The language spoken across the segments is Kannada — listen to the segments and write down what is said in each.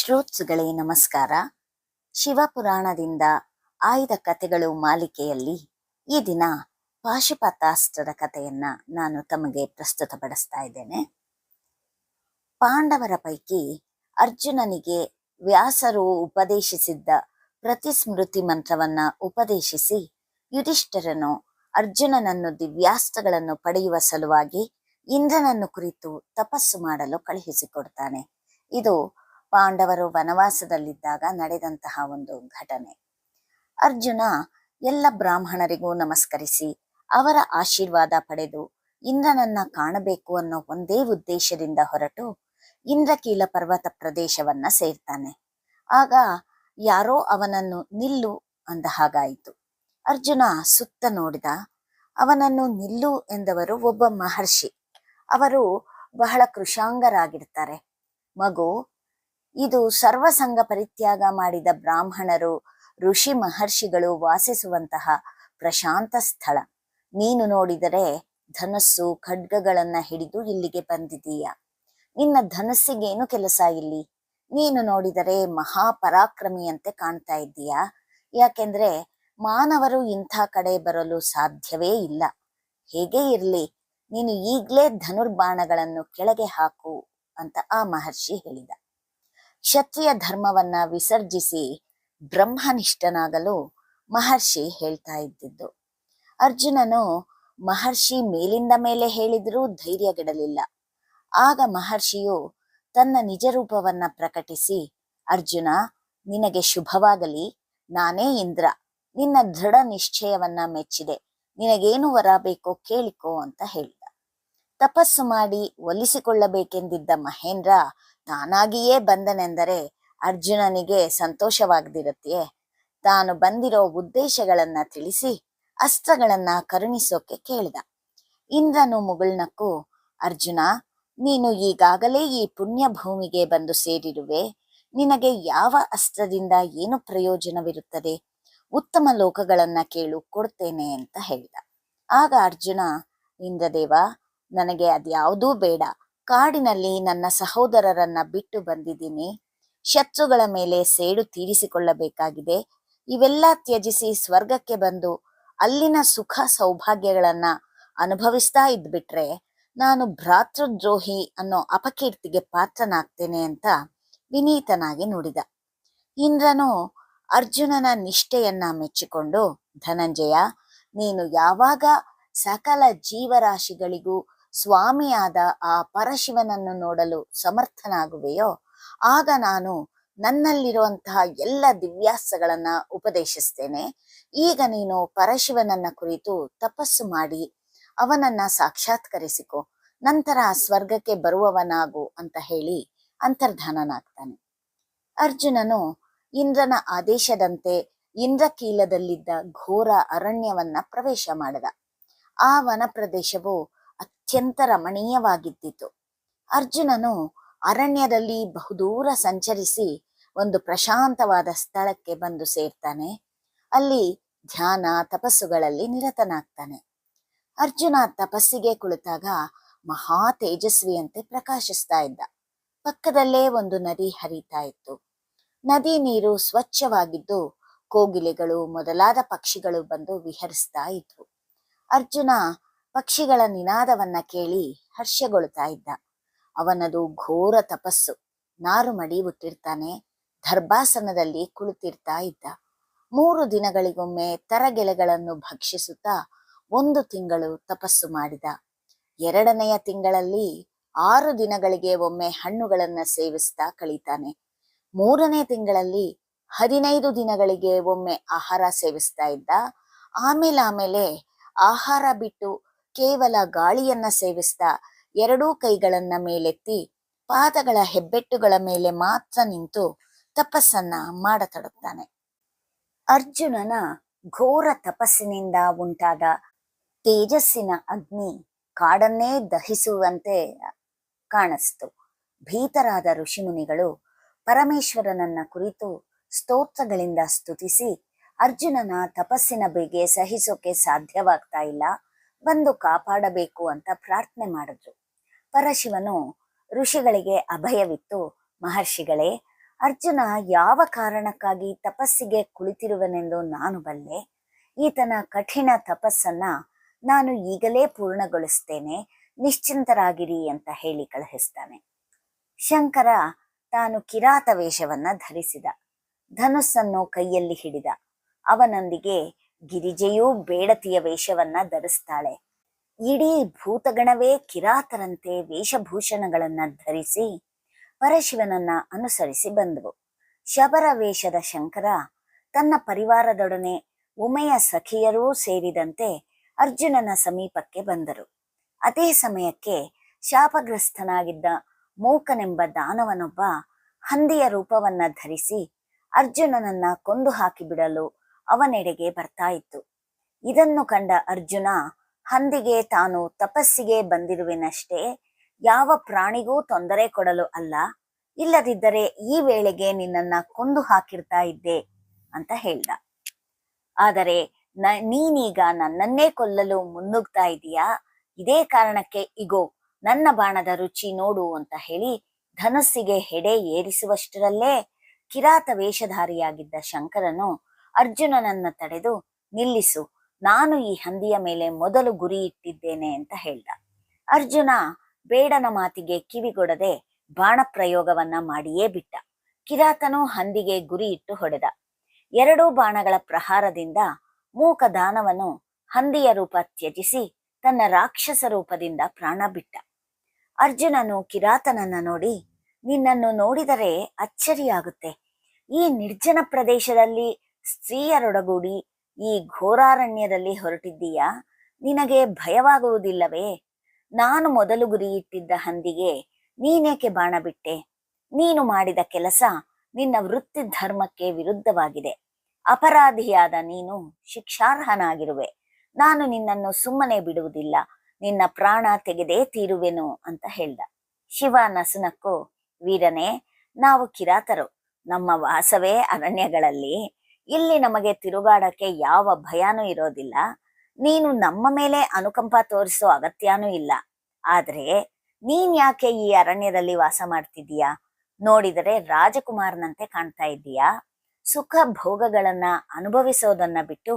ಶ್ರೋತೃಗಳೇ ನಮಸ್ಕಾರ. ಶಿವಪುರಾಣದಿಂದ ಆಯ್ದ ಕಥೆಗಳು ಮಾಲಿಕೆಯಲ್ಲಿ ಈ ದಿನ ಪಾಶುಪತಾಸ್ತ್ರದ ಕಥೆಯನ್ನ ನಾನು ತಮಗೆ ಪ್ರಸ್ತುತಪಡಿಸ್ತಾ ಇದ್ದೇನೆ. ಪಾಂಡವರ ಪೈಕಿ ಅರ್ಜುನನಿಗೆ ವ್ಯಾಸರು ಉಪದೇಶಿಸಿದ್ದ ಪ್ರತಿಸ್ಮೃತಿ ಮಂತ್ರವನ್ನ ಉಪದೇಶಿಸಿ ಯುಧಿಷ್ಠಿರನು ಅರ್ಜುನನನ್ನು ದಿವ್ಯಾಸ್ತ್ರಗಳನ್ನು ಪಡೆಯುವ ಸಲುವಾಗಿ ಇಂದ್ರನನ್ನು ಕುರಿತು ತಪಸ್ಸು ಮಾಡಲು ಕಳುಹಿಸಿಕೊಡ್ತಾನೆ. ಇದು ಪಾಂಡವರು ವನವಾಸದಲ್ಲಿದ್ದಾಗ ನಡೆದಂತಹ ಒಂದು ಘಟನೆ. ಅರ್ಜುನ ಎಲ್ಲ ಬ್ರಾಹ್ಮಣರಿಗೂ ನಮಸ್ಕರಿಸಿ ಅವರ ಆಶೀರ್ವಾದ ಪಡೆದು ಇಂದ್ರನನ್ನ ಕಾಣಬೇಕು ಅನ್ನೋ ಒಂದೇ ಉದ್ದೇಶದಿಂದ ಹೊರಟು ಇಂದ್ರಕೀಲ ಪರ್ವತ ಪ್ರದೇಶವನ್ನ ಸೇರ್ತಾನೆ. ಆಗ ಯಾರೋ ಅವನನ್ನು ನಿಲ್ಲು ಅಂದ ಹಾಗಾಯಿತು. ಅರ್ಜುನ ಸುತ್ತ ನೋಡಿದ. ಅವನನ್ನು ನಿಲ್ಲು ಎಂದವರು ಒಬ್ಬ ಮಹರ್ಷಿ. ಅವರು ಬಹಳ ಕೃಶಾಂಗರಾಗಿರ್ತಾರೆ. ಮಗು, ಇದು ಸರ್ವಸಂಗ ಪರಿತ್ಯಾಗ ಮಾಡಿದ ಬ್ರಾಹ್ಮಣರು, ಋಷಿ ಮಹರ್ಷಿಗಳು ವಾಸಿಸುವಂತಹ ಪ್ರಶಾಂತ ಸ್ಥಳ. ನೀನು ನೋಡಿದರೆ ಧನಸ್ಸು ಖಡ್ಗಗಳನ್ನ ಹಿಡಿದು ಇಲ್ಲಿಗೆ ಬಂದಿದೀಯ. ನಿನ್ನ ಧನಸ್ಸಿಗೇನು ಕೆಲಸ ಇಲ್ಲಿ? ನೀನು ನೋಡಿದರೆ ಮಹಾಪರಾಕ್ರಮಿಯಂತೆ ಕಾಣ್ತಾ ಇದ್ದೀಯಾ? ಯಾಕೆಂದ್ರೆ ಮಾನವರು ಇಂಥ ಕಡೆ ಬರಲು ಸಾಧ್ಯವೇ ಇಲ್ಲ. ಹೇಗೆ ಇರ್ಲಿ, ನೀನು ಈಗ್ಲೇ ಧನುರ್ಬಾಣಗಳನ್ನು ಕೆಳಗೆ ಹಾಕು ಅಂತ ಆ ಮಹರ್ಷಿ ಹೇಳಿದ. ಕ್ಷತ್ರಿಯ ಧರ್ಮವನ್ನ ವಿಸರ್ಜಿಸಿ ಬ್ರಹ್ಮನಿಷ್ಠನಾಗಲು ಮಹರ್ಷಿ ಹೇಳ್ತಾ ಇದ್ದಿದ್ದು. ಅರ್ಜುನನು ಮಹರ್ಷಿ ಮೇಲಿಂದ ಮೇಲೆ ಹೇಳಿದ್ರೂ ಧೈರ್ಯಗೆಡಲಿಲ್ಲ. ಆಗ ಮಹರ್ಷಿಯು ತನ್ನ ನಿಜ ರೂಪವನ್ನ ಪ್ರಕಟಿಸಿ, ಅರ್ಜುನ, ನಿನಗೆ ಶುಭವಾಗಲಿ. ನಾನೇ ಇಂದ್ರ. ನಿನ್ನ ದೃಢ ನಿಶ್ಚಯವನ್ನ ಮೆಚ್ಚಿದೆ. ನಿನಗೇನು ವರ ಬೇಕೋ ಕೇಳಿಕೋ ಅಂತ ಹೇಳಿದ. ತಪಸ್ಸು ಮಾಡಿ ಒಲಿಸಿಕೊಳ್ಳಬೇಕೆಂದಿದ್ದ ಮಹೇಂದ್ರ ತಾನಾಗಿಯೇ ಬಂದನೆಂದರೆ ಅರ್ಜುನನಿಗೆ ಸಂತೋಷವಾಗದಿರತ್ತೆಯೇ? ತಾನು ಬಂದಿರೋ ಉದ್ದೇಶಗಳನ್ನ ತಿಳಿಸಿ ಅಸ್ತ್ರಗಳನ್ನ ಕರುಣಿಸೋಕೆ ಕೇಳಿದ. ಇಂದ್ರನು ಮುಗುಳ್ನಕ್ಕು, ಅರ್ಜುನ, ನೀನು ಈಗಾಗಲೇ ಈ ಪುಣ್ಯ ಭೂಮಿಗೆ ಬಂದು ಸೇರಿರುವೆ. ನಿನಗೆ ಯಾವ ಅಸ್ತ್ರದಿಂದ ಏನು ಪ್ರಯೋಜನವಿರುತ್ತದೆ? ಉತ್ತಮ ಲೋಕಗಳನ್ನ ಕೇಳು, ಕೊಡ್ತೇನೆ ಅಂತ ಹೇಳಿದ. ಆಗ ಅರ್ಜುನ, ಇಂದ್ರದೇವ, ನನಗೆ ಅದ್ಯಾವುದೂ ಬೇಡ. ಕಾಡಿನಲ್ಲಿ ನನ್ನ ಸಹೋದರರನ್ನ ಬಿಟ್ಟು ಬಂದಿದ್ದೀನಿ. ಶತ್ರುಗಳ ಮೇಲೆ ಸೇಡು ತೀರಿಸಿಕೊಳ್ಳಬೇಕಾಗಿದೆ. ಇವೆಲ್ಲ ತ್ಯಜಿಸಿ ಸ್ವರ್ಗಕ್ಕೆ ಬಂದು ಅಲ್ಲಿನ ಸುಖ ಸೌಭಾಗ್ಯಗಳನ್ನ ಅನುಭವಿಸ್ತಾ ಇದ್ಬಿಟ್ರೆ ನಾನು ಭ್ರಾತೃದ್ರೋಹಿ ಅನ್ನೋ ಅಪಕೀರ್ತಿಗೆ ಪಾತ್ರನಾಗ್ತೇನೆ ಅಂತ ವಿನೀತನಾಗಿ ನುಡಿದ. ಇಂದ್ರನು ಅರ್ಜುನನ ನಿಷ್ಠೆಯನ್ನ ಮೆಚ್ಚಿಕೊಂಡು, ಧನಂಜಯ, ನೀನು ಯಾವಾಗ ಸಕಲ ಜೀವರಾಶಿಗಳಿಗೂ ಸ್ವಾಮಿಯಾದ ಆ ಪರಶಿವನನ್ನು ನೋಡಲು ಸಮರ್ಥನಾಗುವೆಯೋ ಆಗ ನಾನು ನನ್ನಲ್ಲಿರುವಂತಹ ಎಲ್ಲ ದಿವ್ಯಾಸ್ತ್ರಗಳನ್ನ ಉಪದೇಶಿಸ್ತೇನೆ. ಈಗ ನೀನು ಪರಶಿವನನ್ನ ಕುರಿತು ತಪಸ್ಸು ಮಾಡಿ ಅವನನ್ನ ಸಾಕ್ಷಾತ್ಕರಿಸಿಕೊ, ನಂತರ ಸ್ವರ್ಗಕ್ಕೆ ಬರುವವನಾಗು ಅಂತ ಹೇಳಿ ಅಂತರ್ಧಾನನಾಗ್ತಾನೆ. ಅರ್ಜುನನು ಇಂದ್ರನ ಆದೇಶದಂತೆ ಇಂದ್ರಕೀಲದಲ್ಲಿದ್ದ ಘೋರ ಅರಣ್ಯವನ್ನ ಪ್ರವೇಶ ಮಾಡಿದ. ಆ ವನ ಪ್ರದೇಶವು ಅತ್ಯಂತ ರಮಣೀಯವಾಗಿದ್ದಿತು. ಅರ್ಜುನನು ಅರಣ್ಯದಲ್ಲಿ ಬಹುದೂರ ಸಂಚರಿಸಿ ಒಂದು ಪ್ರಶಾಂತವಾದ ಸ್ಥಳಕ್ಕೆ ಬಂದು ಸೇರ್ತಾನೆ. ಅಲ್ಲಿ ಧ್ಯಾನ ತಪಸ್ಸುಗಳಲ್ಲಿ ನಿರತನಾಗ್ತಾನೆ. ಅರ್ಜುನ ತಪಸ್ಸಿಗೆ ಕುಳಿತಾಗ ಮಹಾ ತೇಜಸ್ವಿಯಂತೆ ಪ್ರಕಾಶಿಸ್ತಾ ಇದ್ದ. ಪಕ್ಕದಲ್ಲೇ ಒಂದು ನದಿ ಹರಿತಾ ಇತ್ತು. ನದಿ ನೀರು ಸ್ವಚ್ಛವಾಗಿದ್ದು ಕೋಗಿಲೆಗಳು ಮೊದಲಾದ ಪಕ್ಷಿಗಳು ಬಂದು ವಿಹರಿಸ್ತಾ ಇದ್ವು. ಅರ್ಜುನ ಪಕ್ಷಿಗಳ ನಿನಾದವನ್ನ ಕೇಳಿ ಹರ್ಷಗೊಳ್ತಾ ಇದ್ದ. ಅವನದು ಘೋರ ತಪಸ್ಸು. ನಾರು ಮಡಿ ಉಟ್ಟಿರ್ತಾನೆ. ದರ್ಭಾಸನದಲ್ಲಿ ಕುಳಿತಿರ್ತಾ ಇದ್ದ. 3 ದಿನಗಳಿಗೊಮ್ಮೆ ತರಗೆಲೆಗಳನ್ನು ಭಕ್ಷಿಸುತ್ತಾ 1 ತಿಂಗಳು ತಪಸ್ಸು ಮಾಡಿದ. 2ನೆಯ ತಿಂಗಳಲ್ಲಿ 6 ದಿನಗಳಿಗೆ ಒಮ್ಮೆ ಹಣ್ಣುಗಳನ್ನ ಸೇವಿಸ್ತಾ ಕಳೀತಾನೆ. 3ನೇ ತಿಂಗಳಲ್ಲಿ 15 ದಿನಗಳಿಗೆ ಒಮ್ಮೆ ಆಹಾರ ಸೇವಿಸ್ತಾ ಇದ್ದ. ಆಮೇಲೆ ಆಹಾರ ಬಿಟ್ಟು ಕೇವಲ ಗಾಳಿಯನ್ನ ಸೇವಿಸ್ತಾ 2 ಕೈಗಳನ್ನ ಮೇಲೆತ್ತಿ ಪಾದಗಳ ಹೆಬ್ಬೆಟ್ಟುಗಳ ಮೇಲೆ ಮಾತ್ರ ನಿಂತು ತಪಸ್ಸನ್ನ ಮಾಡತೊಡಗ್ತಾನೆ. ಅರ್ಜುನನ ಘೋರ ತಪಸ್ಸಿನಿಂದ ಉಂಟಾದ ತೇಜಸ್ಸಿನ ಅಗ್ನಿ ಕಾಡನ್ನೇ ದಹಿಸುವಂತೆ ಕಾಣಿಸ್ತು. ಭೀತರಾದ ಋಷಿಮುನಿಗಳು ಪರಮೇಶ್ವರನನ್ನ ಕುರಿತು ಸ್ತೋತ್ರಗಳಿಂದ ಸ್ತುತಿಸಿ ಅರ್ಜುನನ ತಪಸ್ಸಿನ ಬೇಗೆ ಸಹಿಸೋಕೆ ಸಾಧ್ಯವಾಗ್ತಾ ಇಲ್ಲ, ಬಂದು ಕಾಪಾಡಬೇಕು ಅಂತ ಪ್ರಾರ್ಥನೆ ಮಾಡಿದ್ರು. ಪರಶಿವನು ಋಷಿಗಳಿಗೆ ಅಭಯವಿತ್ತು, ಮಹರ್ಷಿಗಳೇ, ಅರ್ಜುನ ಯಾವ ಕಾರಣಕ್ಕಾಗಿ ತಪಸ್ಸಿಗೆ ಕುಳಿತಿರುವನೆಂದು ನಾನು ಬಲ್ಲೆ. ಈತನ ಕಠಿಣ ತಪಸ್ಸನ್ನ ನಾನು ಈಗಲೇ ಪೂರ್ಣಗೊಳಿಸ್ತೇನೆ, ನಿಶ್ಚಿಂತರಾಗಿರಿ ಅಂತ ಹೇಳಿ ಕಳುಹಿಸ್ತಾನೆ. ಶಂಕರ ತಾನು ಕಿರಾತ ವೇಷವನ್ನ ಧರಿಸಿದ, ಧನುಸ್ಸನ್ನು ಕೈಯಲ್ಲಿ ಹಿಡಿದ. ಅವನೊಂದಿಗೆ ಗಿರಿಜೆಯೂ ಬೇಡತಿಯ ವೇಷವನ್ನ ಧರಿಸ್ತಾಳೆ. ಇಡೀ ಭೂತಗಣವೇ ಕಿರಾತರಂತೆ ವೇಷಭೂಷಣಗಳನ್ನ ಧರಿಸಿ ಪರಶಿವನನ್ನ ಅನುಸರಿಸಿ ಬಂದವು. ಶಬರ ವೇಷದ ಶಂಕರ ತನ್ನ ಪರಿವಾರದೊಡನೆ ಉಮೆಯ ಸಖಿಯರೂ ಸೇರಿದಂತೆ ಅರ್ಜುನನ ಸಮೀಪಕ್ಕೆ ಬಂದರು. ಅದೇ ಸಮಯಕ್ಕೆ ಶಾಪಗ್ರಸ್ತನಾಗಿದ್ದ ಮೂಕನೆಂಬ ದಾನವನೊಬ್ಬ ಹಂದಿಯ ರೂಪವನ್ನ ಧರಿಸಿ ಅರ್ಜುನನನ್ನ ಕೊಂದು ಹಾಕಿಬಿಡಲು ಅವನೆಡೆಗೆ ಬರ್ತಾ ಇತ್ತು. ಇದನ್ನು ಕಂಡ ಅರ್ಜುನ ಹಂದಿಗೆ ತಾನು ತಪಸ್ಸಿಗೆ ಬಂದಿರುವೆನಷ್ಟೇ, ಯಾವ ಪ್ರಾಣಿಗೂ ತೊಂದರೆ ಕೊಡಲು ಅಲ್ಲ, ಇಲ್ಲದಿದ್ದರೆ ಈ ವೇಳೆಗೆ ನಿನ್ನನ್ನ ಕೊಂದು ಹಾಕಿರ್ತಾ ಇದ್ದೆ ಅಂತ ಹೇಳ್ದ. ಆದರೆ ನೀನೀಗ ನನ್ನನ್ನೇ ಕೊಲ್ಲಲು ಮುನ್ನುಗ್ತಾ ಇದೀಯಾ, ಇದೇ ಕಾರಣಕ್ಕೆ ಇಗೋ ನನ್ನ ಬಾಣದ ರುಚಿ ನೋಡು ಅಂತ ಹೇಳಿ ಧನುಸ್ಸಿಗೆ ಹೆಡೆ ಏರಿಸುವಷ್ಟರಲ್ಲೇ ಕಿರಾತ ವೇಷಧಾರಿಯಾಗಿದ್ದ ಶಂಕರನು ಅರ್ಜುನನನ್ನ ತಡೆದು, ನಿಲ್ಲಿಸು, ನಾನು ಈ ಹಂದಿಯ ಮೇಲೆ ಮೊದಲು ಗುರಿ ಇಟ್ಟಿದ್ದೇನೆ ಅಂತ ಹೇಳ್ದ. ಅರ್ಜುನ ಬೇಡನ ಮಾತಿಗೆ ಕಿವಿಗೊಡದೆ ಬಾಣ ಪ್ರಯೋಗವನ್ನ ಮಾಡಿಯೇ ಬಿಟ್ಟ. ಕಿರಾತನು ಹಂದಿಗೆ ಗುರಿ ಇಟ್ಟು ಹೊಡೆದ. ಎರಡೂ ಬಾಣಗಳ ಪ್ರಹಾರದಿಂದ ಮೂಕ ದಾನವನು ಹಂದಿಯ ರೂಪ ತ್ಯಜಿಸಿ ತನ್ನ ರಾಕ್ಷಸ ರೂಪದಿಂದ ಪ್ರಾಣ ಬಿಟ್ಟ. ಅರ್ಜುನನು ಕಿರಾತನನ್ನ ನೋಡಿ, ನಿನ್ನನ್ನು ನೋಡಿದರೆ ಅಚ್ಚರಿಯಾಗುತ್ತೆ. ಈ ನಿರ್ಜನ ಪ್ರದೇಶದಲ್ಲಿ ಸ್ತ್ರೀಯರೊಡಗೂಡಿ ಈ ಘೋರಾರಣ್ಯದಲ್ಲಿ ಹೊರಟಿದ್ದೀಯಾ, ನಿನಗೆ ಭಯವಾಗುವುದಿಲ್ಲವೇ? ನಾನು ಮೊದಲು ಗುರಿಯಿಟ್ಟಿದ್ದ ಹಂದಿಗೆ ನೀನೇಕೆ ಬಾಣ ಬಿಟ್ಟೆ? ನೀನು ಮಾಡಿದ ಕೆಲಸ ನಿನ್ನ ವೃತ್ತಿ ಧರ್ಮಕ್ಕೆ ವಿರುದ್ಧವಾಗಿದೆ. ಅಪರಾಧಿಯಾದ ನೀನು ಶಿಕ್ಷಾರ್ಹನಾಗಿರುವೆ. ನಾನು ನಿನ್ನನ್ನು ಸುಮ್ಮನೆ ಬಿಡುವುದಿಲ್ಲ, ನಿನ್ನ ಪ್ರಾಣ ತೆಗೆದೇ ತೀರುವೆನು ಅಂತ ಹೇಳ್ದ. ಶಿವ ನಸುನಕ್ಕು, ವೀರನೇ, ನಾವು ಕಿರಾತರು, ನಮ್ಮ ವಾಸವೇ ಅರಣ್ಯಗಳಲ್ಲಿ, ಇಲ್ಲಿ ನಮಗೆ ತಿರುಗಾಡಕ್ಕೆ ಯಾವ ಭಯನೂ ಇರೋದಿಲ್ಲ. ನೀನು ನಮ್ಮ ಮೇಲೆ ಅನುಕಂಪ ತೋರಿಸೋ ಅಗತ್ಯನೂ ಇಲ್ಲ. ಆದ್ರೆ ನೀನ್ ಯಾಕೆ ಈ ಅರಣ್ಯದಲ್ಲಿ ವಾಸ ಮಾಡ್ತಿದ್ದೀಯಾ? ನೋಡಿದರೆ ರಾಜಕುಮಾರನಂತೆ ಕಾಣ್ತಾ ಇದ್ದೀಯಾ? ಸುಖ ಭೋಗಗಳನ್ನ ಅನುಭವಿಸೋದನ್ನ ಬಿಟ್ಟು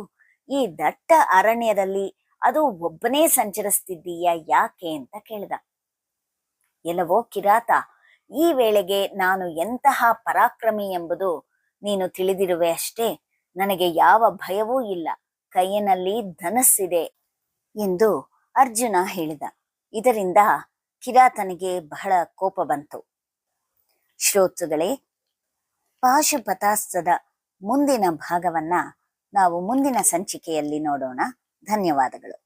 ಈ ದಟ್ಟ ಅರಣ್ಯದಲ್ಲಿ ಅದು ಒಬ್ಬನೇ ಸಂಚರಿಸ್ತಿದ್ದೀಯಾ ಯಾಕೆ ಅಂತ ಕೇಳ್ದ. ಎಲ್ಲವೋ ಕಿರಾತ, ಈ ವೇಳೆಗೆ ನಾನು ಎಂತಹ ಪರಾಕ್ರಮಿ ಎಂಬುದು ನೀನು ತಿಳಿದಿರುವೆ ಅಷ್ಟೇ. ನನಗೆ ಯಾವ ಭಯವೂ ಇಲ್ಲ, ಕೈಯಿನಲ್ಲಿ ಧನಸ್ಸಿದೆ ಎಂದು ಅರ್ಜುನ ಹೇಳಿದ. ಇದರಿಂದ ಕಿರಾತನಿಗೆ ಬಹಳ ಕೋಪ ಬಂತು. ಶ್ರೋತೃಗಳೇ, ಪಾಶುಪತಾಸ್ತ್ರದ ಮುಂದಿನ ಭಾಗವನ್ನ ನಾವು ಮುಂದಿನ ಸಂಚಿಕೆಯಲ್ಲಿ ನೋಡೋಣ. ಧನ್ಯವಾದಗಳು.